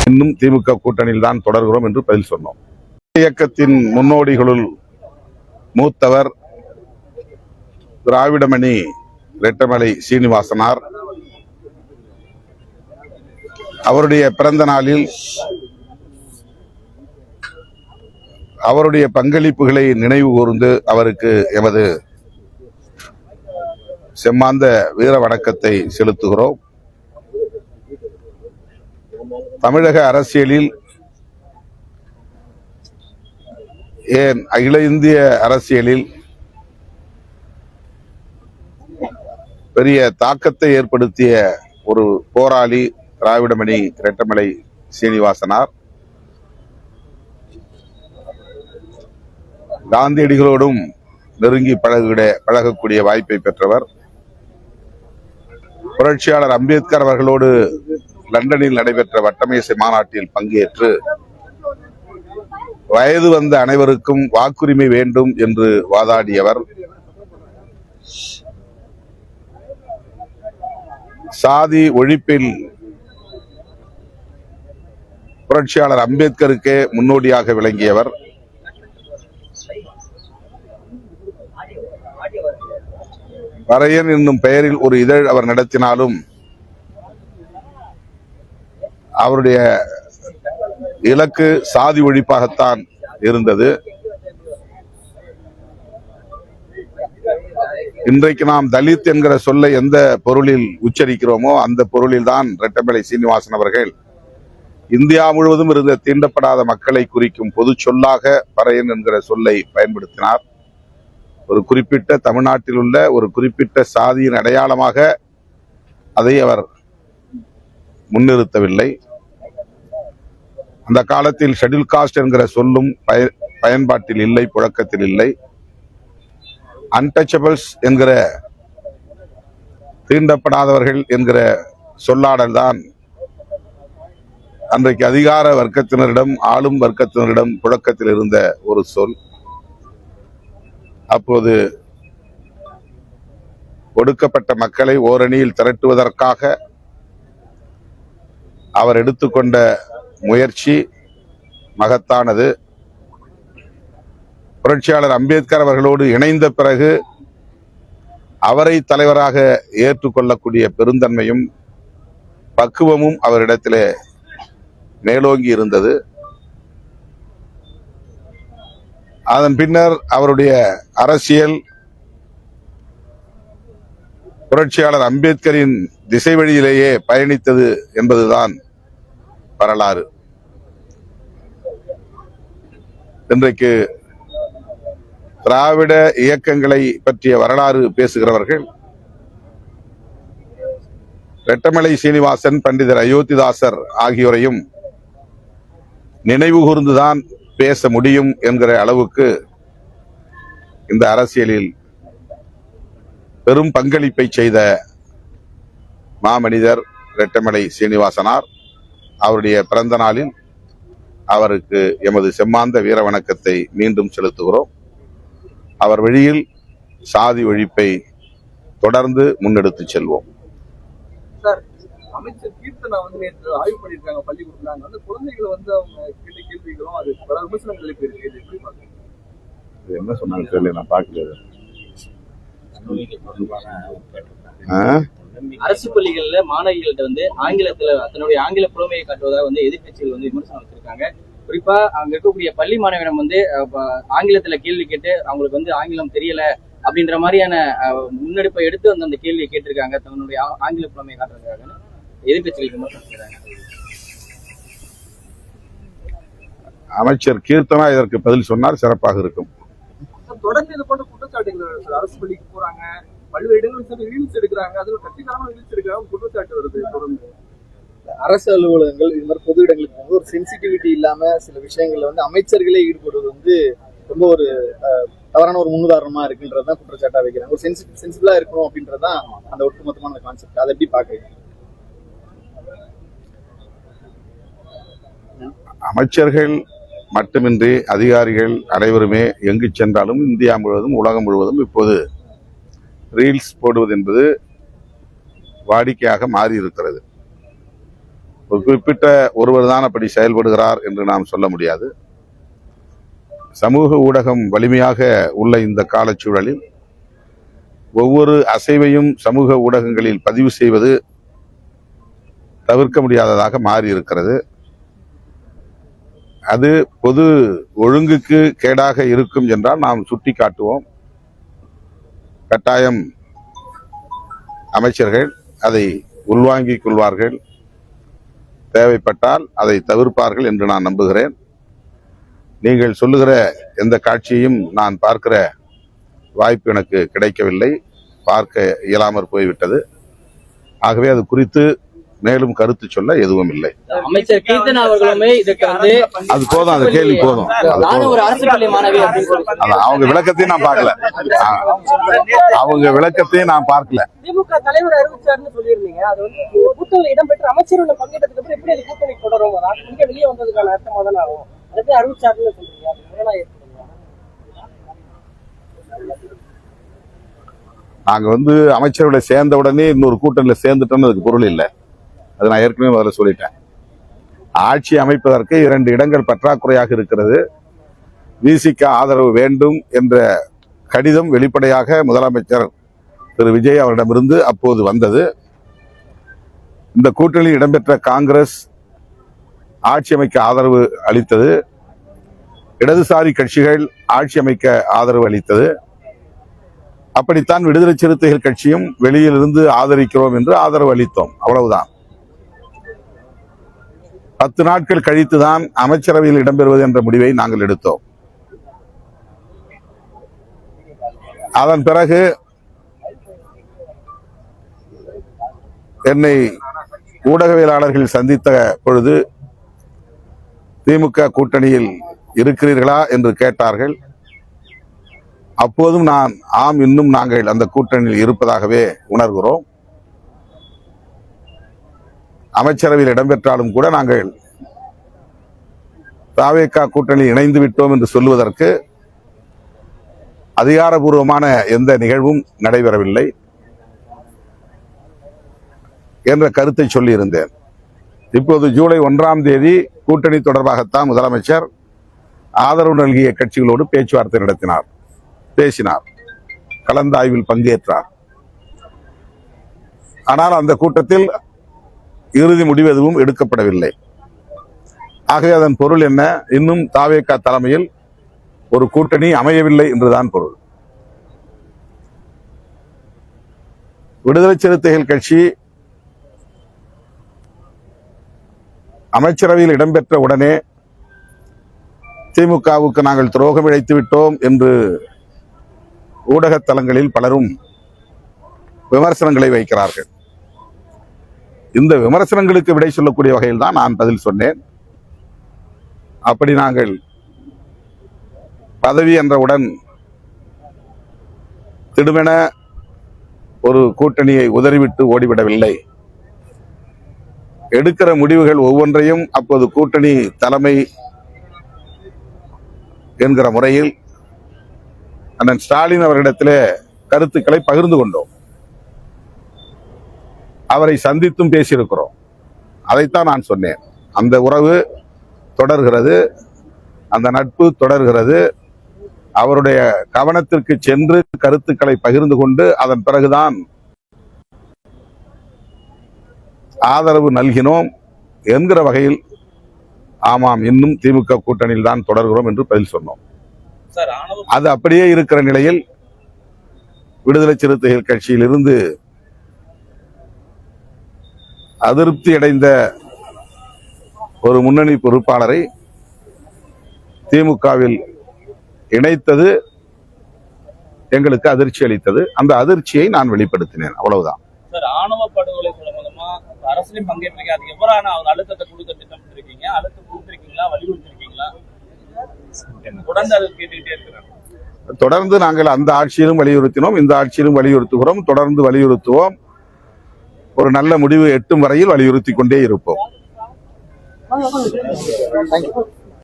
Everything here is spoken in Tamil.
இன்னும் திமுக கூட்டணியில் தான் தொடர்கிறோம் என்று பதில் சொன்னோம். இயக்கத்தின் முன்னோடிகளுள் மூத்தவர் திராவிடமணி ரெட்டமலை சீனிவாசனார். அவருடைய பிறந்த நாளில் அவருடைய பங்களிப்புகளை நினைவு கூர்ந்து அவருக்கு எமது செம்மாந்த வீர வணக்கத்தை செலுத்துகிறோம். தமிழக அரசியலில், ஏன் அகில இந்திய அரசியலில் பெரிய தாக்கத்தை ஏற்படுத்திய ஒரு போராளி திராவிடமணி ரெட்டமலை சீனிவாசனார். காந்தியடிகளோடும் நெருங்கி பழகக்கூடிய வாய்ப்பை பெற்றவர். புரட்சியாளர் அம்பேத்கர் அவர்களோடு லண்டனில் நடைபெற்ற வட்டமேசை மாநாட்டில் பங்கேற்று வயது வந்த அனைவருக்கும் வாக்குரிமை வேண்டும் என்று வாதாடியவர். சாதி ஒழிப்பில் புரட்சியாளர் அம்பேத்கருக்கே முன்னோடியாக விளங்கியவர். வரையன் என்னும் பெயரில் ஒரு இதழ் அவர் நடத்தினாலும் அவருடைய இலக்கு சாதி ஒழிப்பாகத்தான் இருந்தது. இன்றைக்கு நாம் தலித் என்கிற சொல்லை எந்த பொருளில் உச்சரிக்கிறோமோ அந்த பொருளில் தான் ரெட்டமலை சீனிவாசன் அவர்கள் இந்தியா முழுவதும் இருந்த தீண்டப்படாத மக்களை குறிக்கும் பொது சொல்லாக பறையன் என்கிற சொல்லை பயன்படுத்தினார். ஒரு குறிப்பிட்ட தமிழ்நாட்டில் உள்ள ஒரு குறிப்பிட்ட சாதியின் அடையாளமாக அதை அவர் முன்னிறுத்தவில்லை. அந்த காலத்தில் ஷெட்யூல் காஸ்ட் என்கிற சொல்லும் பயன்பாட்டில் இல்லை, புழக்கத்தில் இல்லை. அன்டச்சபிள்ஸ் என்கிற தீண்டப்படாதவர்கள் என்கிற சொல்லாடல் தான் அன்றைக்கு அதிகார வர்க்கத்தினரிடம், ஆளும் வர்க்கத்தினரிடம் புழக்கத்தில் இருந்த ஒரு சொல். அப்போது ஒடுக்கப்பட்ட மக்களை ஓரணியில் திரட்டுவதற்காக அவர் எடுத்துக்கொண்ட முயற்சி மகத்தானது. புரட்சியாளர் அம்பேத்கர் அவர்களோடு இணைந்த பிறகு அவரை தலைவராக ஏற்றுக்கொள்ளக்கூடிய பெருந்தன்மையும் பக்குவமும் அவரிடத்திலே மேலோங்கி இருந்தது. அதன் பின்னர் அவருடைய அரசியல் புரட்சியாளர் அம்பேத்கரின் திசை வழியிலேயே பயணித்தது என்பதுதான் வரலாறு. இன்றைக்கு திராவிட இயக்கங்களை பற்றிய வரலாறு பேசுகிறவர்கள் ரெட்டமலை சீனிவாசன், பண்டிதர் அயோத்திதாசர் ஆகியோரையும் நினைவு கூர்ந்துதான் பேச முடியும் என்கிற அளவுக்கு இந்த அரசியலில் பெரும் பங்களிப்பை செய்த மாமனிதர் ரெட்டமலை சீனிவாசனார். அவருடைய பிறந்த நாளில் அவருக்கு எமது செம்மாந்த வீர வணக்கத்தை மீண்டும் செலுத்துகிறோம். அவர் வழியில் சாதி ஒழிப்பை தொடர்ந்து முன்னெடுத்து செல்வோம். அமைச்சர் கீர்த்தனா நேற்று ஆய்வு பண்ணிருக்காங்க பள்ளிக்கூடத்துல. அங்க குழந்தைகளை அவங்க கேள்விகளும் அது பல விமர்சனங்கள் எழுப்பியிருக்கு. என்ன சொன்னாங்க தெரியல, நான் பார்க்கல. அரசு பள்ளிகள்ல மாணவிகள்கிட்ட ஆங்கிலத்துல தன்னுடைய ஆங்கில புலமையை காட்டுவதாக எதிர்கட்சிகள் விமர்சனம் வச்சிருக்காங்க. குறிப்பா அங்க இருக்கக்கூடிய பள்ளி மாணவியிடம் ஆங்கிலத்துல கேள்வி கேட்டு அவங்களுக்கு ஆங்கிலம் தெரியல அப்படின்ற மாதிரியான முன்னெடுப்பை எடுத்து அந்த கேள்வியை கேட்டிருக்காங்க. தன்னுடைய ஆங்கில புலமையை காட்டுறதுக்காக எதிர்கட்சிகள் விமர்சனம் செய்றாங்க. அமைச்சர் கீர்த்தனா இதற்கு பதில் சொன்னார், சிறப்பாக இருக்கும். தொடர்ந்து இது போன்ற குற்றச்சாட்டுகள் அரசு பள்ளிக்கு போறாங்க, பல்வேறு இடங்களில் ரீல்ஸ் எடுக்கிறாங்க, அதுல கட்சிக்காரங்க ரீல்ஸ் எடுக்கிறாங்க, குற்றச்சாட்டு வருது. தொடர்ந்து அரசு அலுவலகங்கள் இது மாதிரி பொது இடங்களுக்கு ஒரு சென்சிட்டிவிட்டி இல்லாம சில விஷயங்கள்ல அமைச்சர்களே ஈடுபடுவது ரொம்ப ஒரு தவறான ஒரு முன்னுதாரணமா இருக்குன்றதுதான் குற்றச்சாட்டா வைக்கிறாங்க. ஒரு சென்சிபிளா இருக்கணும் அப்படின்றதான் அந்த ஒட்டுமொத்தமான கான்செப்ட். அதை எப்படி பாக்குறீங்க? அமைச்சர்கள் மட்டுமின்றி அதிகாரிகள் அனைவருமே எங்கு சென்றாலும் இந்தியா முழுவதும் உலகம் முழுவதும் இப்போது ரீல்ஸ் போடுவது என்பது வாடிக்கையாக மாறி இருக்கிறது. ஒரு குறிப்பிட்ட ஒருவர் தான் அப்படி செயல்படுகிறார் என்று நாம் சொல்ல முடியாது. சமூக ஊடகம் வலிமையாக உள்ள இந்த காலச்சூழலில் ஒவ்வொரு அசைவையும் சமூக ஊடகங்களில் பதிவு செய்வது தவிர்க்க முடியாததாக மாறி இருக்கிறது. அது பொது ஒழுங்குக்கு கேடாக இருக்கும் என்றால் நாம் சுட்டி காட்டுவோம். கட்டாயம் அமைச்சர்கள் அதை உள்வாங்கிக் கொள்வார்கள், தேவைப்பட்டால் அதை தவிர்ப்பார்கள் என்று நான் நம்புகிறேன். நீங்கள் சொல்லுகிற எந்த காட்சியையும் நான் பார்க்கிற வாய்ப்பு எனக்கு கிடைக்கவில்லை, பார்க்க இயலாமற் போய்விட்டது. ஆகவே அது குறித்து மேலும் கருத்து சொல்ல எதுவும் இல்லை. அமைச்சர் கீர்த்தனா அவர்களுமே இதுக்கு வந்து அது போதும், அந்த கேள்வி போதும். நானும் ஒரு அரசு பள்ளி மாணவி அப்படின்னு அவங்க விளக்கத்தையும் நான் பார்க்கல. அவங்க விளக்கத்தையும் நான் பார்க்கல. திமுக தலைவர் அறிவிச்சாருன்னு சொல்லியிருந்தீங்க. அது வந்து கூட்டணியில் இடம்பெற்ற அமைச்சர்கள் பங்கேற்றதுக்கு அப்புறம் எப்படி அது கூட்டணி தொடரும்? அது வெளியே வந்ததுக்கான அர்த்தமா தானே ஆகும். அதுக்கு அறிவிச்சாருன்னு சொல்றீங்க, அது முரணா ஏற்படுங்க. நாங்க வந்து அமைச்சர்களை சேர்ந்த உடனே இன்னொரு கூட்டணியில சேர்ந்துட்டோம்னு அதுக்கு பொருள் இல்லை. அது நான் ஏற்கனவே முதல்ல சொல்லிட்டேன். ஆட்சி அமைப்பதற்கு 2 இடங்கள் பற்றாக்குறையாக இருக்கிறது. விசிக ஆதரவு வேண்டும் என்ற கடிதம் வெளிப்படையாக முதலமைச்சர் திரு விஜய் அவரிடமிருந்து அப்போது வந்தது. இந்த கூட்டணியில் இடம்பெற்ற காங்கிரஸ் ஆட்சி அமைக்க ஆதரவு அளித்தது. இடதுசாரி கட்சிகள் ஆட்சி அமைக்க ஆதரவு அளித்தது. அப்படித்தான் விடுதலை சிறுத்தைகள் கட்சியும் வெளியிலிருந்து ஆதரிக்கிறோம் என்று ஆதரவு அளித்தோம். அவ்வளவுதான். 10 நாட்கள் கழித்துதான் அமைச்சரவையில் இடம்பெறுவது என்ற முடிவை நாங்கள் எடுத்தோம். அதன் பிறகு என்னை ஊடகவியலாளர்கள் சந்தித்த பொழுது திமுக கூட்டணியில் இருக்கிறீர்களா என்று கேட்டார்கள். அப்போதும் நான் ஆம், இன்னும் நாங்கள் அந்த கூட்டணியில் இருப்பதாகவே உணர்கிறோம். அமைச்சரவையில் இடம்பெற்றாலும் கூட நாங்கள் தாவேகா கூட்டணியில் இணைந்து விட்டோம் என்று சொல்லுவதற்கு அதிகாரபூர்வமான எந்த நிகழ்வும் நடைபெறவில்லை என்ற கருத்தை சொல்லியிருந்தேன். இப்போது ஜூலை 1ஆம் தேதி கூட்டணி தொடர்பாகத்தான் முதலமைச்சர் ஆதரவு நல்கிய கட்சிகளோடு பேச்சுவார்த்தை நடத்தினார், பேசினார், கலந்தாய்வில் பங்கேற்றார். ஆனால் அந்த கூட்டத்தில் இறுதி முடிவு எதுவும் எடுக்கப்படவில்லை. ஆகவே அதன் பொருள் என்ன? இன்னும் தாவேகா தலைமையில் ஒரு கூட்டணி அமையவில்லை என்றுதான் பொருள். விடுதலை சிறுத்தைகள் கட்சி அமைச்சரவையில் இடம்பெற்ற உடனே திமுகவுக்கு நாங்கள் துரோகம் இழைத்து விட்டோம் என்று ஊடக தளங்களில் பலரும் விமர்சனங்களை வைக்கிறார்கள். இந்த விமர்சனங்களுக்கு விடை சொல்லக்கூடிய வகையில் தான் நான் பதில் சொன்னேன். அப்படி நாங்கள் பதவி என்றவுடன் திடுமென ஒரு கூட்டணியை உதறிவிட்டு ஓடிவிடவில்லை. எடுக்கிற முடிவுகள் ஒவ்வொன்றையும் அப்போது கூட்டணி தலைமை என்கிற முறையில் அண்ணன் ஸ்டாலின் அவர்களிடத்திலே கருத்துக்களை பகிர்ந்து கொண்டோம். அவரை சந்தித்தும் பேசியிருக்கிறோம். அதைத்தான் நான் சொன்னேன். அந்த உறவு தொடர்கிறது, அந்த நட்பு தொடர்கிறது. அவருடைய கவனத்திற்கு சென்று கருத்துக்களை பகிர்ந்து கொண்டு அதன் பிறகுதான் ஆதரவு நல்கினோம் என்கிற வகையில் ஆமாம், இன்னும் திமுக கூட்டணியில் தான் தொடர்கிறோம் என்று பதில் சொன்னோம். அது அப்படியே இருக்கிற நிலையில் விடுதலை சிறுத்தைகள் கட்சியில் இருந்து அதிருப்தி அடைந்த ஒரு முன்னணி பொறுப்பாளரை திமுகவில் இணைத்தது எங்களுக்கு அதிர்ச்சி அளித்தது. அந்த அதிர்ச்சியை நான் வெளிப்படுத்தினேன், அவ்வளவுதான். சார், ஆணவ படுகொலை சம்பந்தமா அரசியலும் பங்கேற்றீங்க. அதுக்கு எவ்வளவு அவங்க அழுத்தத்தை கொடுக்க திட்டமிட்டிருக்கீங்க? அழுத்தம் கொடுத்திருக்கீங்களா, வலியுறுத்திருக்கீங்களா? தொடர்ந்து அதை கேட்டுக்கிட்டே இருக்கிறாங்க. தொடர்ந்து நாங்கள் அந்த ஆட்சியிலும் வலியுறுத்தினோம், இந்த ஆட்சியிலும் வலியுறுத்துகிறோம், தொடர்ந்து வலியுறுத்துவோம். ஒரு நல்ல முடிவு எட்டும் வரையில் வலியுறுத்தி கொண்டே இருப்போம்.